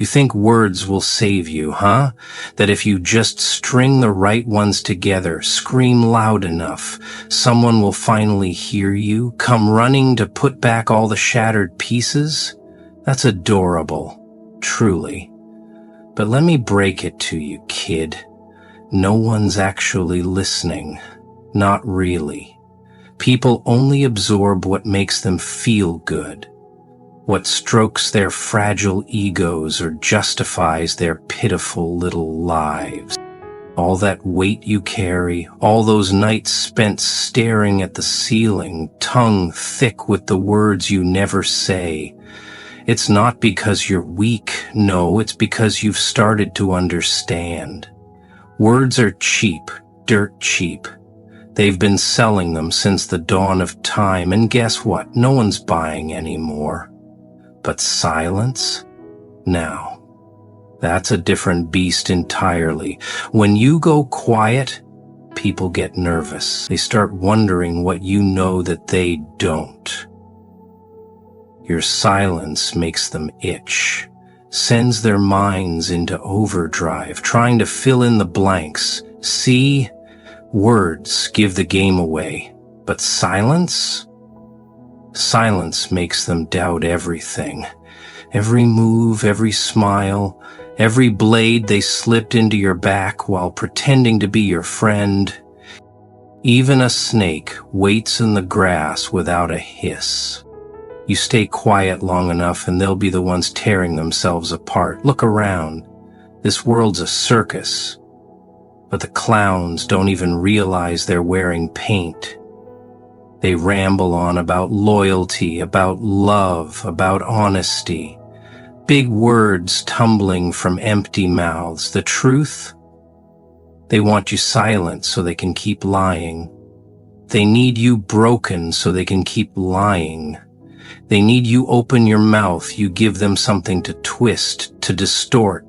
You think words will save you, huh? That if you just string the right ones together, scream loud enough, someone will finally hear you, come running to put back all the shattered pieces? That's adorable, truly. But let me break it to you, kid. No one's actually listening. Not really. People only absorb what makes them feel good, what strokes their fragile egos or justifies their pitiful little lives. All that weight you carry, all those nights spent staring at the ceiling, tongue thick with the words you never say. It's not because you're weak, no, it's because you've started to understand. Words are cheap, dirt cheap. They've been selling them since the dawn of time, and guess what? No one's buying anymore. But silence? Now, that's a different beast entirely. When you go quiet, people get nervous. They start wondering what you know that they don't. Your silence makes them itch, sends their minds into overdrive, trying to fill in the blanks. See? Words give the game away, but silence? Silence makes them doubt everything. Every move, every smile, every blade they slipped into your back while pretending to be your friend. Even a snake waits in the grass without a hiss. You stay quiet long enough and they'll be the ones tearing themselves apart. Look around. This world's a circus. But the clowns don't even realize they're wearing paint. They ramble on about loyalty, about love, about honesty. Big words tumbling from empty mouths. The truth? They want you silent so they can keep lying. They need you broken so they can keep lying. They need you open your mouth, you give them something to twist, to distort,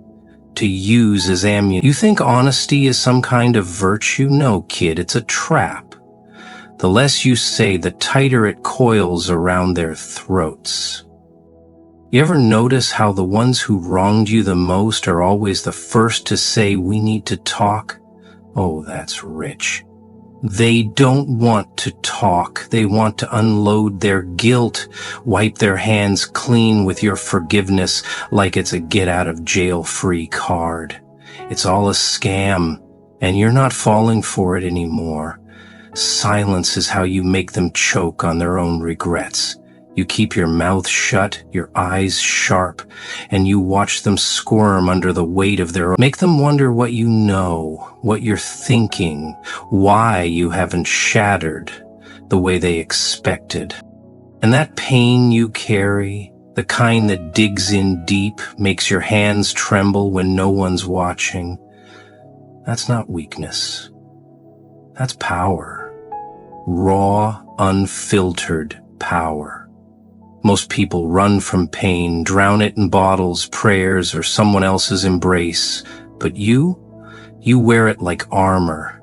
to use as ammunition. You think honesty is some kind of virtue? No, kid, it's a trap. The less you say, the tighter it coils around their throats. You ever notice how the ones who wronged you the most are always the first to say, "We need to talk"? Oh, that's rich. They don't want to talk. They want to unload their guilt, wipe their hands clean with your forgiveness like it's a get-out-of-jail-free card. It's all a scam, and you're not falling for it anymore. Silence is how you make them choke on their own regrets. You keep your mouth shut, your eyes sharp, and you watch them squirm under the weight of their own. Make them wonder what you know, what you're thinking, why you haven't shattered the way they expected. And that pain you carry, the kind that digs in deep, makes your hands tremble when no one's watching, that's not weakness. That's power. Raw, unfiltered power. Most people run from pain, drown it in bottles, prayers, or someone else's embrace. But you wear it like armor.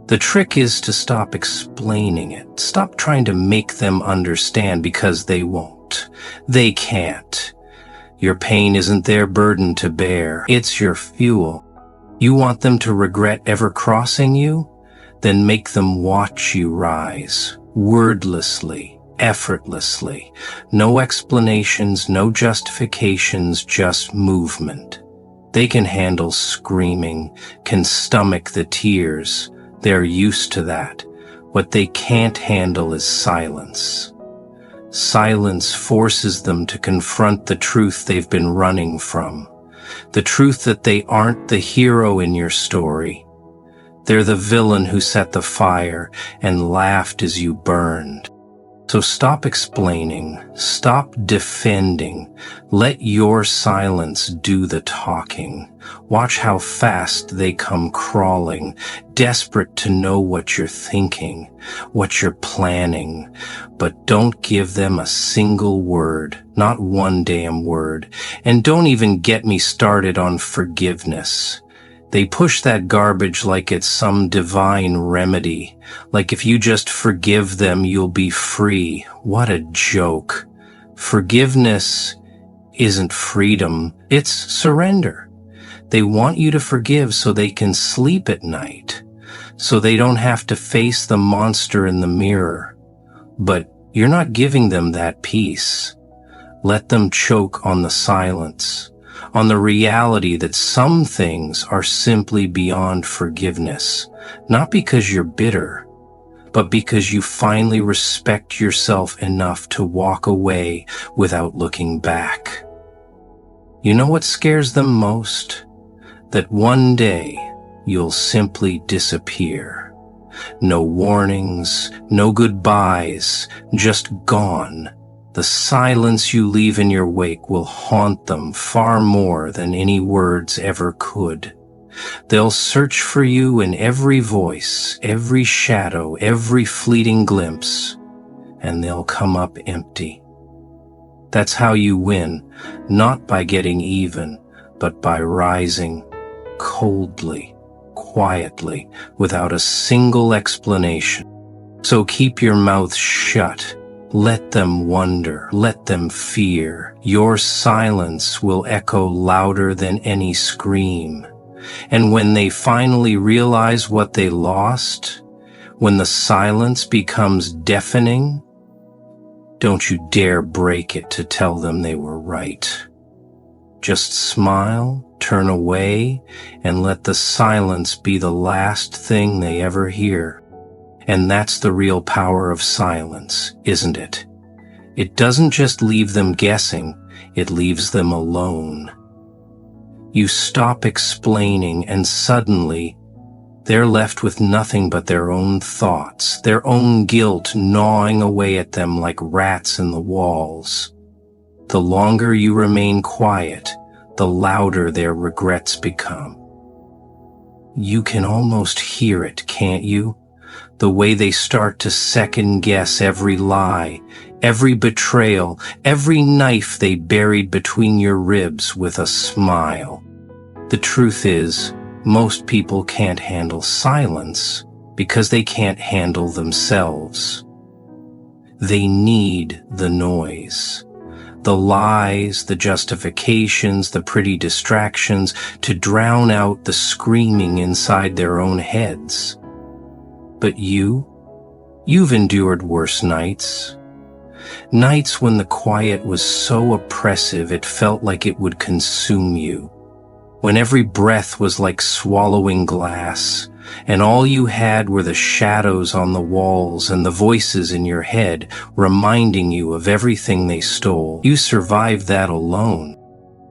The trick is to stop explaining it. Stop trying to make them understand, because they won't. They can't. Your pain isn't their burden to bear. It's your fuel. You want them to regret ever crossing you? Then make them watch you rise, wordlessly, effortlessly. No explanations, no justifications, just movement. They can handle screaming, can stomach the tears. They're used to that. What they can't handle is silence. Silence forces them to confront the truth they've been running from. The truth that they aren't the hero in your story. They're the villain who set the fire and laughed as you burned. So stop explaining, stop defending, let your silence do the talking. Watch how fast they come crawling, desperate to know what you're thinking, what you're planning. But don't give them a single word, not one damn word. And don't even get me started on forgiveness. They push that garbage like it's some divine remedy, like if you just forgive them, you'll be free. What a joke. Forgiveness isn't freedom, it's surrender. They want you to forgive so they can sleep at night, so they don't have to face the monster in the mirror. But you're not giving them that peace. Let them choke on the silence, on the reality that some things are simply beyond forgiveness, not because you're bitter, but because you finally respect yourself enough to walk away without looking back. You know what scares them most? That one day you'll simply disappear. No warnings, no goodbyes, just gone. The silence you leave in your wake will haunt them far more than any words ever could. They'll search for you in every voice, every shadow, every fleeting glimpse, and they'll come up empty. That's how you win, not by getting even, but by rising coldly, quietly, without a single explanation. So keep your mouth shut. Let them wonder, let them fear. Your silence will echo louder than any scream. And when they finally realize what they lost, when the silence becomes deafening, don't you dare break it to tell them they were right. Just smile, turn away, and let the silence be the last thing they ever hear. And that's the real power of silence, isn't it? It doesn't just leave them guessing, it leaves them alone. You stop explaining and suddenly they're left with nothing but their own thoughts, their own guilt gnawing away at them like rats in the walls. The longer you remain quiet, the louder their regrets become. You can almost hear it, can't you? The way they start to second-guess every lie, every betrayal, every knife they buried between your ribs with a smile. The truth is, most people can't handle silence because they can't handle themselves. They need the noise, the lies, the justifications, the pretty distractions to drown out the screaming inside their own heads. But you've endured worse nights. Nights when the quiet was so oppressive it felt like it would consume you. When every breath was like swallowing glass, and all you had were the shadows on the walls and the voices in your head reminding you of everything they stole. You survived that alone,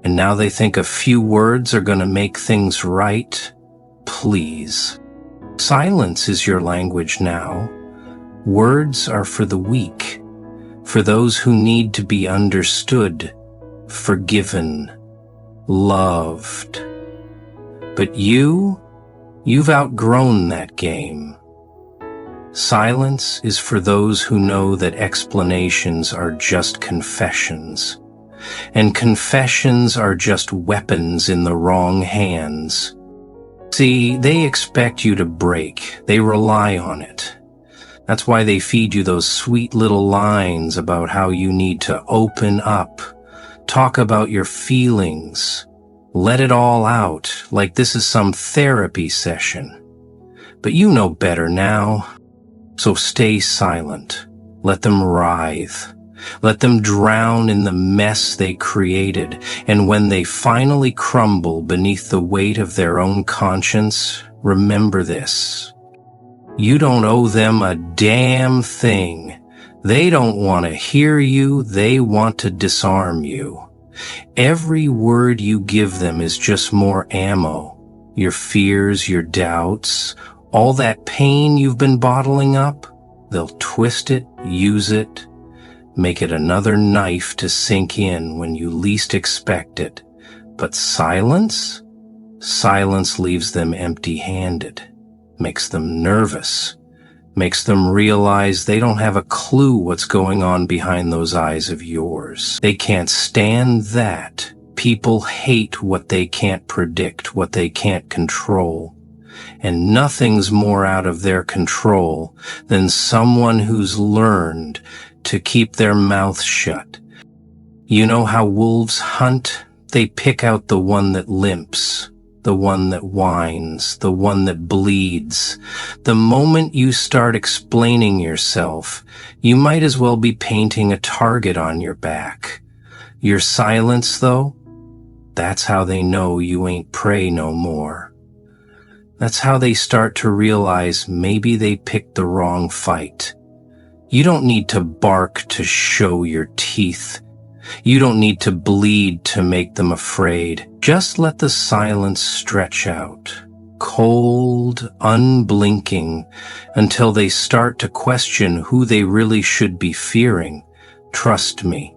and now they think a few words are going to make things right? Please. Silence is your language now. Words are for the weak, for those who need to be understood, forgiven, loved. But you've outgrown that game. Silence is for those who know that explanations are just confessions, and confessions are just weapons in the wrong hands. See, they expect you to break. They rely on it. That's why they feed you those sweet little lines about how you need to open up, talk about your feelings, let it all out, like this is some therapy session. But you know better now. So stay silent. Let them writhe. Let them drown in the mess they created, and when they finally crumble beneath the weight of their own conscience, remember this. You don't owe them a damn thing. They don't want to hear you, they want to disarm you. Every word you give them is just more ammo. Your fears, your doubts, all that pain you've been bottling up, they'll twist it, use it, make it another knife to sink in when you least expect it. But silence? Silence leaves them empty-handed, makes them nervous, makes them realize they don't have a clue what's going on behind those eyes of yours. They can't stand that. People hate what they can't predict, what they can't control. And nothing's more out of their control than someone who's learned to keep their mouth shut, You know how wolves hunt? They pick out the one that limps, the one that whines, the one that bleeds. The moment you start explaining yourself, you might as well be painting a target on your back. Your silence, though, that's how they know you ain't prey no more. That's how they start to realize maybe they picked the wrong fight. You don't need to bark to show your teeth. You don't need to bleed to make them afraid. Just let the silence stretch out, cold, unblinking, until they start to question who they really should be fearing. Trust me,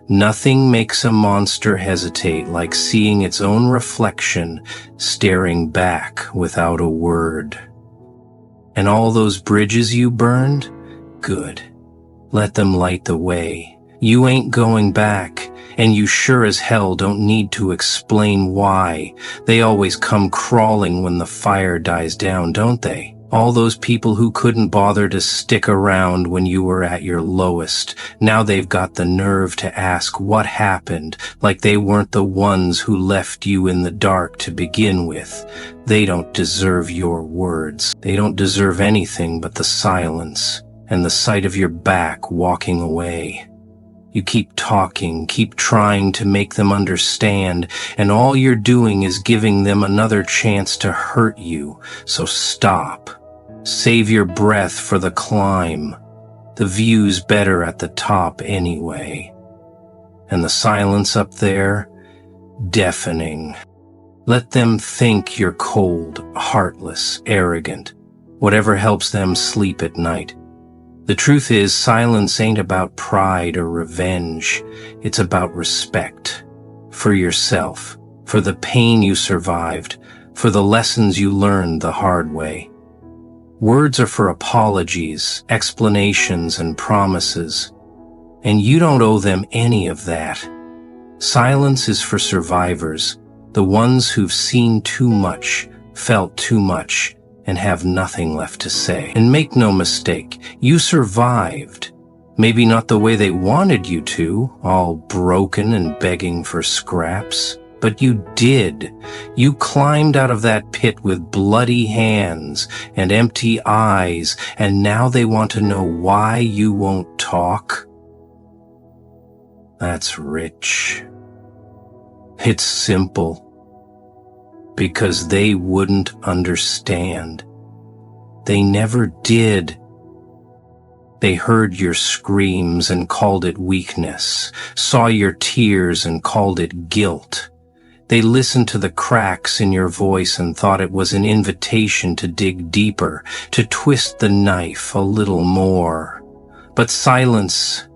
nothing makes a monster hesitate like seeing its own reflection staring back without a word. And all those bridges you burned? Good. Let them light the way. You ain't going back, and you sure as hell don't need to explain why. They always come crawling when the fire dies down, don't they? All those people who couldn't bother to stick around when you were at your lowest, now they've got the nerve to ask what happened, like they weren't the ones who left you in the dark to begin with. They don't deserve your words. They don't deserve anything but the silence and the sight of your back walking away. You keep talking, keep trying to make them understand, and all you're doing is giving them another chance to hurt you. So stop. Save your breath for the climb. The view's better at the top anyway. And the silence up there, deafening. Let them think you're cold, heartless, arrogant, whatever helps them sleep at night. The truth is, silence ain't about pride or revenge. It's about respect. For yourself, for the pain you survived, for the lessons you learned the hard way. Words are for apologies, explanations, and promises. And you don't owe them any of that. Silence is for survivors, the ones who've seen too much, felt too much, and have nothing left to say. And make no mistake, you survived. Maybe not the way they wanted you to, all broken and begging for scraps. But you did. You climbed out of that pit with bloody hands and empty eyes, and now they want to know why you won't talk? That's rich. It's simple. Because they wouldn't understand. They never did. They heard your screams and called it weakness, saw your tears and called it guilt. They listened to the cracks in your voice and thought it was an invitation to dig deeper, to twist the knife a little more. But silence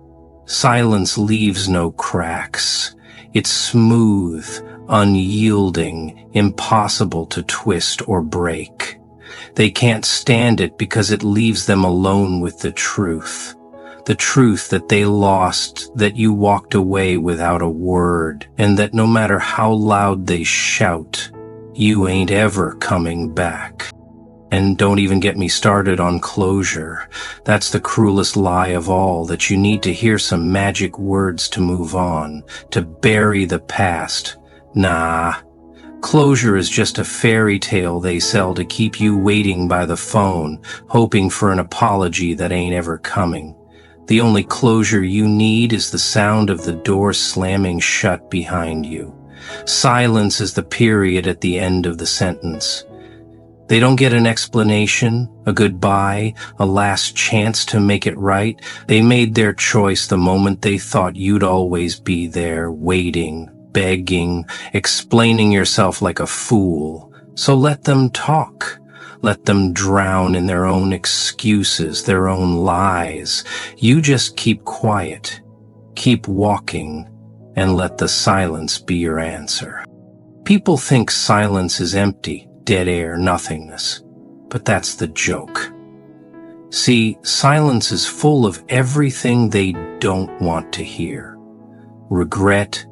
leaves no cracks. It's smooth, unyielding, impossible to twist or break. They can't stand it because it leaves them alone with the truth that they lost, that you walked away without a word, and that no matter how loud they shout, you ain't ever coming back. And don't even get me started on closure. That's the cruelest lie of all, that you need to hear some magic words to move on, to bury the past. Nah. Closure is just a fairy tale they sell to keep you waiting by the phone, hoping for an apology that ain't ever coming. The only closure you need is the sound of the door slamming shut behind you. Silence is the period at the end of the sentence. They don't get an explanation, a goodbye, a last chance to make it right. They made their choice the moment they thought you'd always be there, waiting, begging, explaining yourself like a fool. So let them talk. Let them drown in their own excuses, their own lies. You just keep quiet, keep walking, and let the silence be your answer. People think silence is empty, dead air, nothingness. But that's the joke. See, silence is full of everything they don't want to hear. Regret,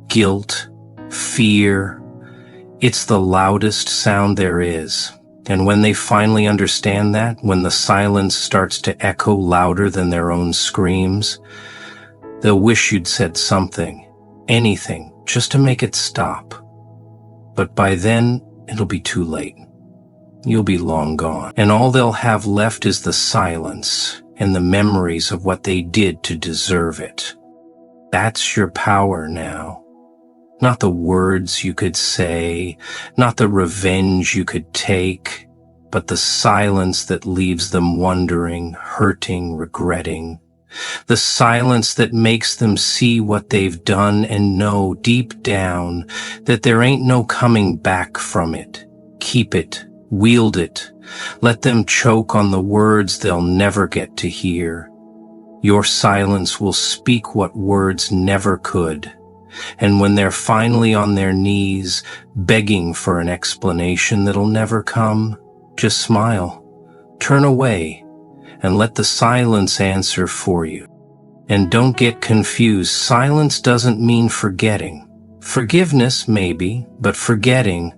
guilt, fear. It's the loudest sound there is. And when they finally understand that, when the silence starts to echo louder than their own screams, they'll wish you'd said something. anything, just to make it stop. But by then, it'll be too late. You'll be long gone, and all they'll have left is the silence and the memories of what they did to deserve it. That's your power now. Not the words you could say, not the revenge you could take, but the silence that leaves them wondering, hurting, regretting. The silence that makes them see what they've done and know deep down that there ain't no coming back from it. Keep it, wield it. Let them choke on the words they'll never get to hear. Your silence will speak what words never could. And when they're finally on their knees, begging for an explanation that'll never come, just smile, turn away, and let the silence answer for you. And don't get confused, silence doesn't mean forgetting. Forgiveness, maybe, but forgetting,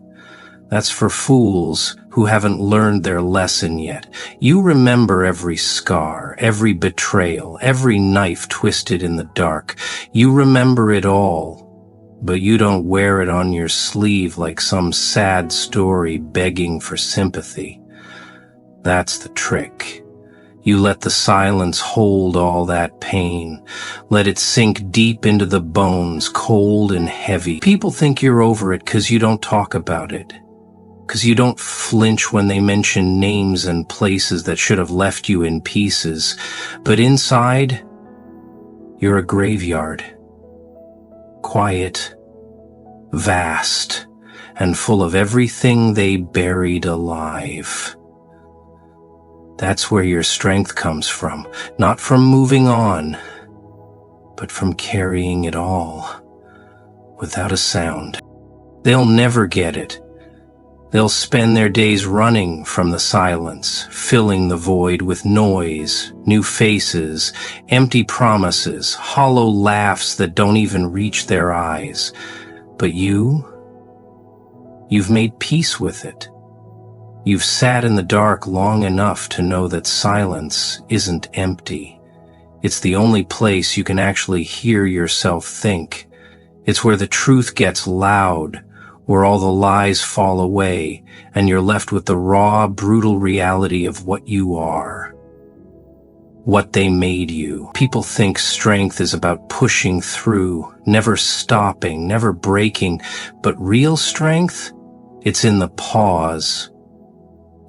that's for fools who haven't learned their lesson yet. You remember every scar, every betrayal, every knife twisted in the dark. You remember it all, but you don't wear it on your sleeve like some sad story begging for sympathy. That's the trick. You let the silence hold all that pain. Let it sink deep into the bones, cold and heavy. People think you're over it 'cause you don't talk about it. 'Cause you don't flinch when they mention names and places that should have left you in pieces. But inside, you're a graveyard. Quiet, vast, and full of everything they buried alive. That's where your strength comes from, not from moving on, but from carrying it all, without a sound. They'll never get it. They'll spend their days running from the silence, filling the void with noise, new faces, empty promises, hollow laughs that don't even reach their eyes. But you've made peace with it. You've sat in the dark long enough to know that silence isn't empty. It's the only place you can actually hear yourself think. It's where the truth gets loud, where all the lies fall away, and you're left with the raw, brutal reality of what you are. What they made you. People think strength is about pushing through, never stopping, never breaking, but real strength, it's in the pause.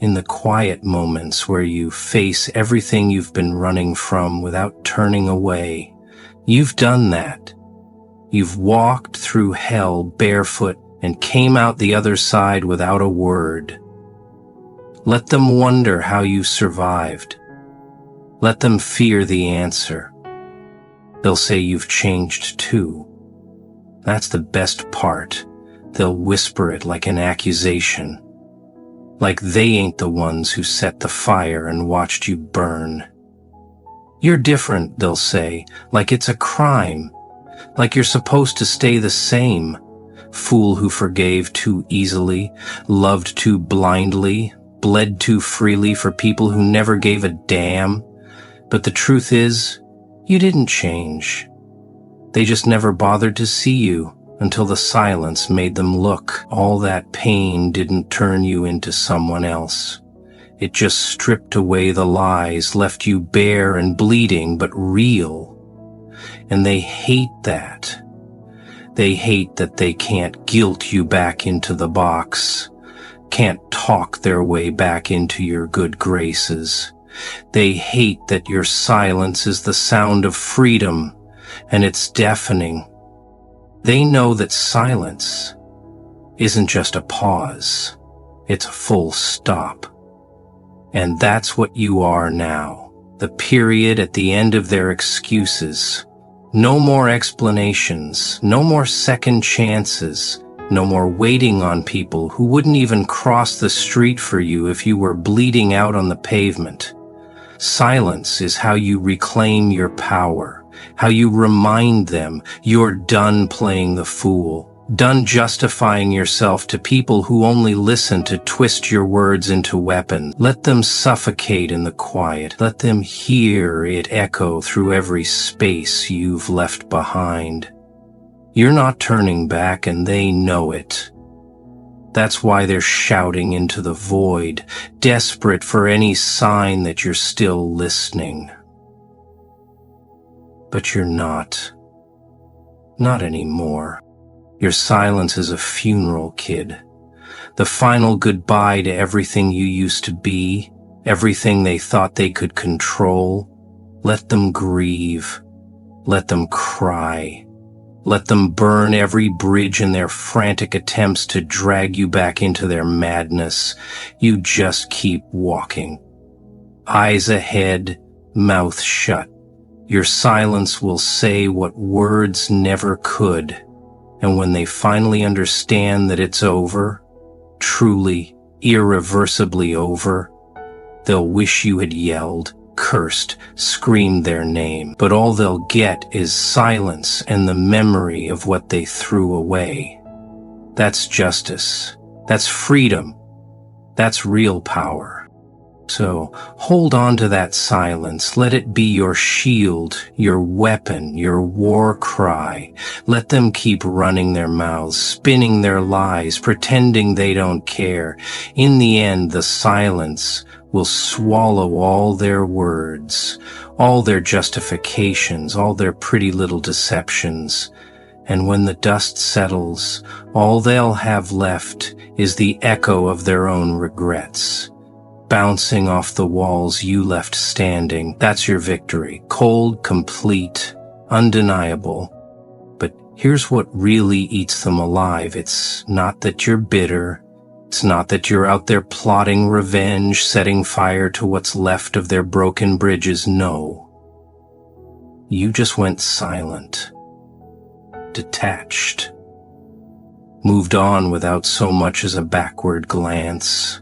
In the quiet moments where you face everything you've been running from without turning away. You've done that. You've walked through hell barefoot and came out the other side without a word. Let them wonder how you survived. Let them fear the answer. They'll say you've changed too. That's the best part. They'll whisper it like an accusation. Like they ain't the ones who set the fire and watched you burn. You're different, they'll say, like it's a crime, like you're supposed to stay the same. Fool who forgave too easily, loved too blindly, bled too freely for people who never gave a damn. But the truth is, you didn't change. They just never bothered to see you. Until the silence made them look. All that pain didn't turn you into someone else. It just stripped away the lies, left you bare and bleeding, but real. And they hate that. They hate that they can't guilt you back into the box, can't talk their way back into your good graces. They hate that your silence is the sound of freedom, and it's deafening. They know that silence isn't just a pause, it's a full stop. And that's what you are now, the period at the end of their excuses. No more explanations, no more second chances, no more waiting on people who wouldn't even cross the street for you if you were bleeding out on the pavement. Silence is how you reclaim your power. How you remind them you're done playing the fool, done justifying yourself to people who only listen to twist your words into weapons. Let them suffocate in the quiet. Let them hear it echo through every space you've left behind. You're not turning back, and they know it. That's why they're shouting into the void, desperate for any sign that you're still listening. But you're not. Not anymore. Your silence is a funeral, kid. The final goodbye to everything you used to be, everything they thought they could control. Let them grieve. Let them cry. Let them burn every bridge in their frantic attempts to drag you back into their madness. You just keep walking. Eyes ahead, mouth shut. Your silence will say what words never could. And when they finally understand that it's over, truly, irreversibly over, they'll wish you had yelled, cursed, screamed their name. But all they'll get is silence and the memory of what they threw away. That's justice. That's freedom. That's real power. So hold on to that silence. Let it be your shield, your weapon, your war cry. Let them keep running their mouths, spinning their lies, pretending they don't care. In the end, the silence will swallow all their words, all their justifications, all their pretty little deceptions. And when the dust settles, all they'll have left is the echo of their own regrets, bouncing off the walls you left standing. That's your victory. Cold, complete, undeniable. But here's what really eats them alive. It's not that you're bitter. It's not that you're out there plotting revenge, setting fire to what's left of their broken bridges. No. You just went silent, detached, moved on without so much as a backward glance,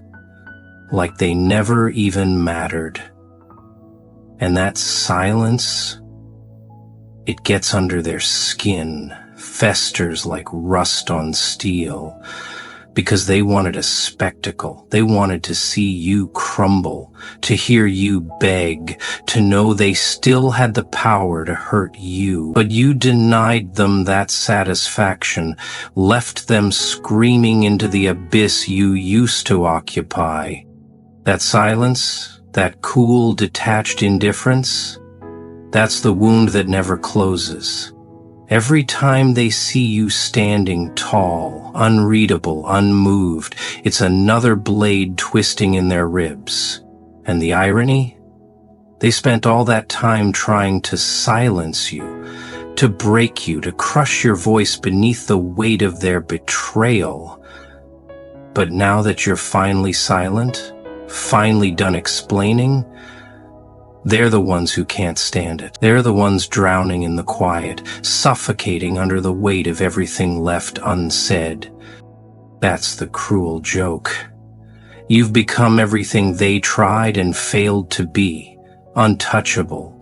like they never even mattered. And that silence, it gets under their skin, festers like rust on steel, because they wanted a spectacle. They wanted to see you crumble, to hear you beg, to know they still had the power to hurt you. But you denied them that satisfaction, left them screaming into the abyss you used to occupy. That silence, that cool, detached indifference, that's the wound that never closes. Every time they see you standing tall, unreadable, unmoved, it's another blade twisting in their ribs. And the irony? They spent all that time trying to silence you, to break you, to crush your voice beneath the weight of their betrayal. But now that you're finally silent, finally done explaining, they're the ones who can't stand it. They're the ones drowning in the quiet, suffocating under the weight of everything left unsaid. That's the cruel joke. You've become everything they tried and failed to be. Untouchable,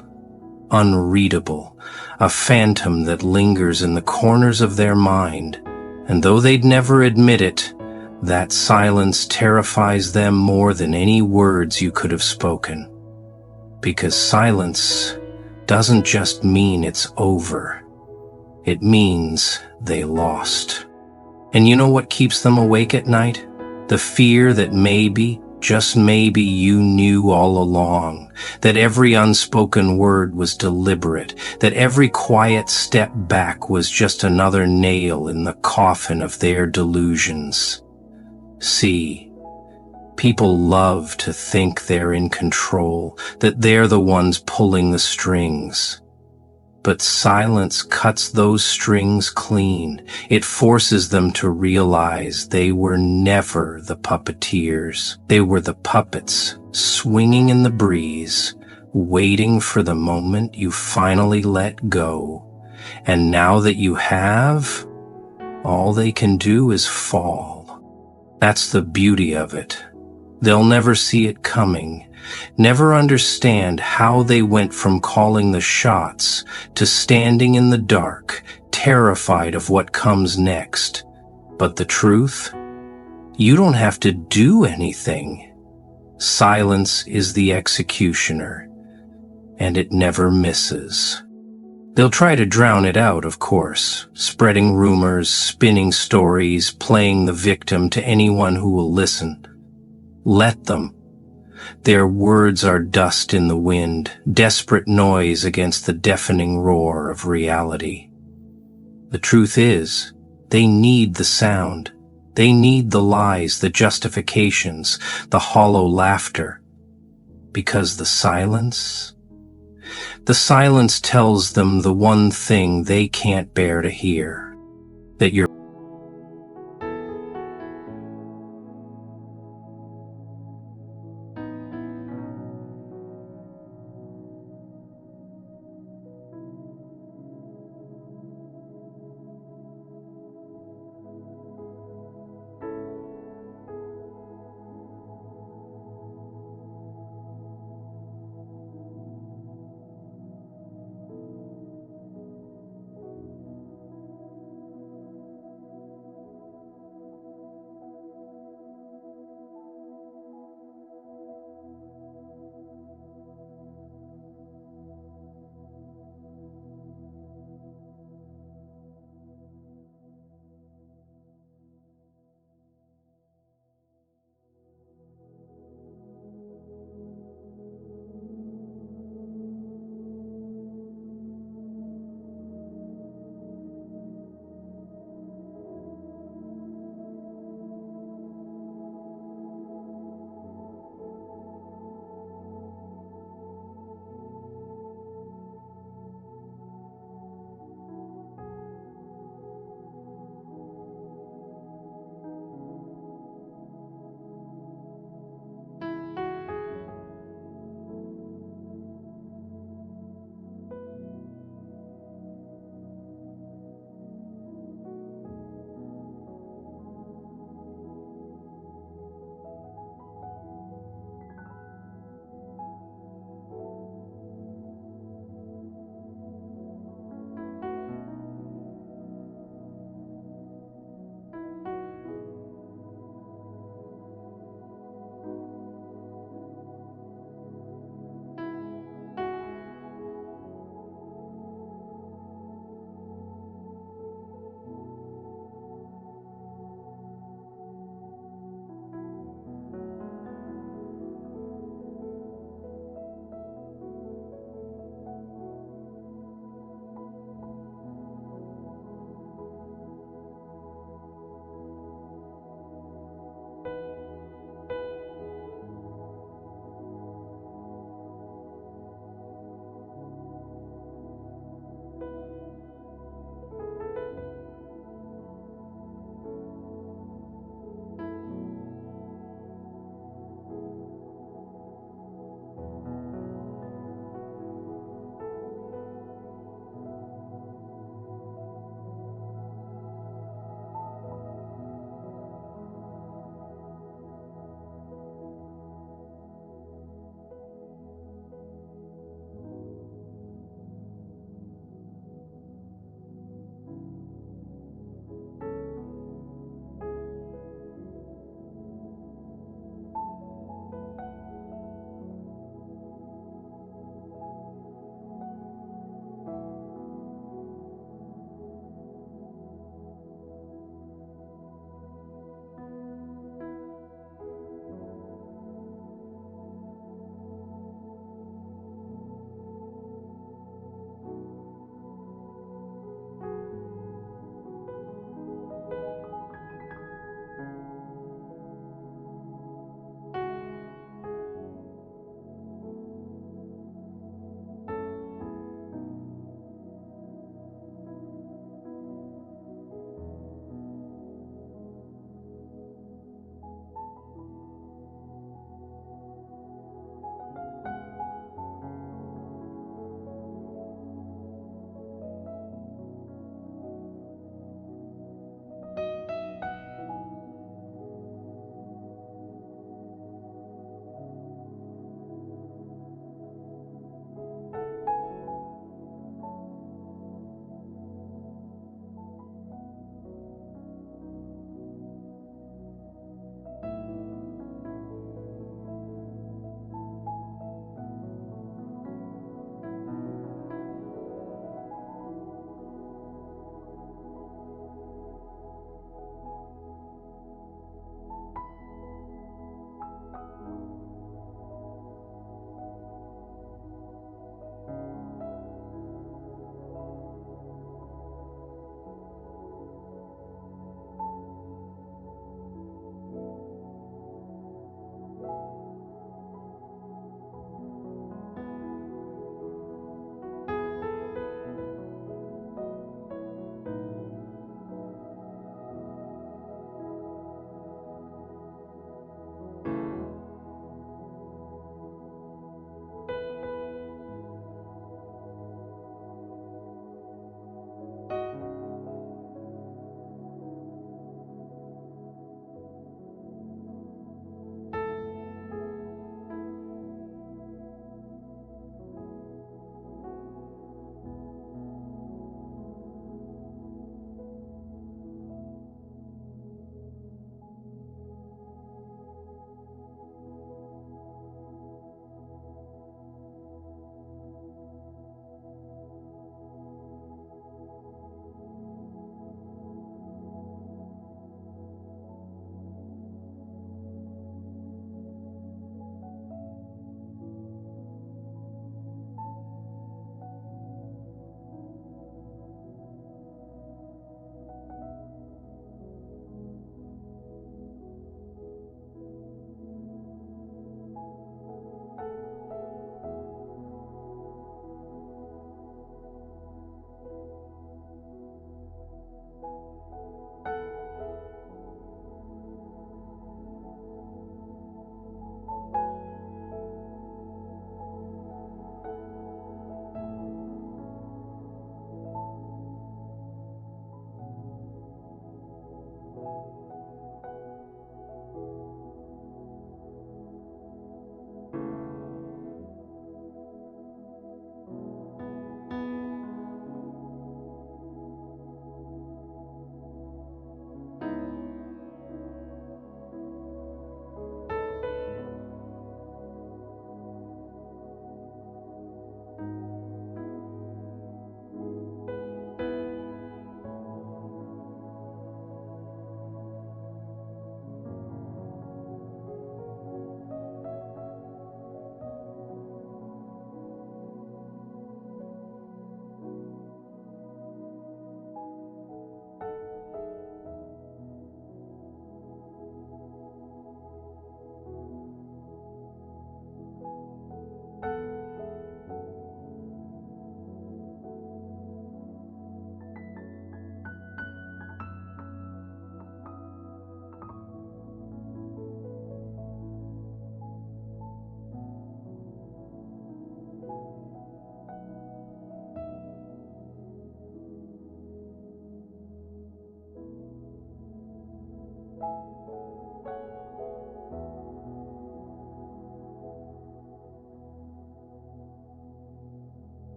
unreadable, a phantom that lingers in the corners of their mind. And though they'd never admit it, that silence terrifies them more than any words you could have spoken. Because silence doesn't just mean it's over. It means they lost. And you know what keeps them awake at night? The fear that maybe, just maybe, you knew all along, that every unspoken word was deliberate, that every quiet step back was just another nail in the coffin of their delusions. See, people love to think they're in control, that they're the ones pulling the strings. But silence cuts those strings clean. It forces them to realize they were never the puppeteers. They were the puppets, swinging in the breeze, waiting for the moment you finally let go. And now that you have, all they can do is fall. That's the beauty of it. They'll never see it coming, never understand how they went from calling the shots to standing in the dark, terrified of what comes next. But the truth? You don't have to do anything. Silence is the executioner, and it never misses. They'll try to drown it out, of course, spreading rumors, spinning stories, playing the victim to anyone who will listen. Let them. Their words are dust in the wind, desperate noise against the deafening roar of reality. The truth is, they need the sound. They need the lies, the justifications, the hollow laughter. Because the silence tells them the one thing they can't bear to hear, that you're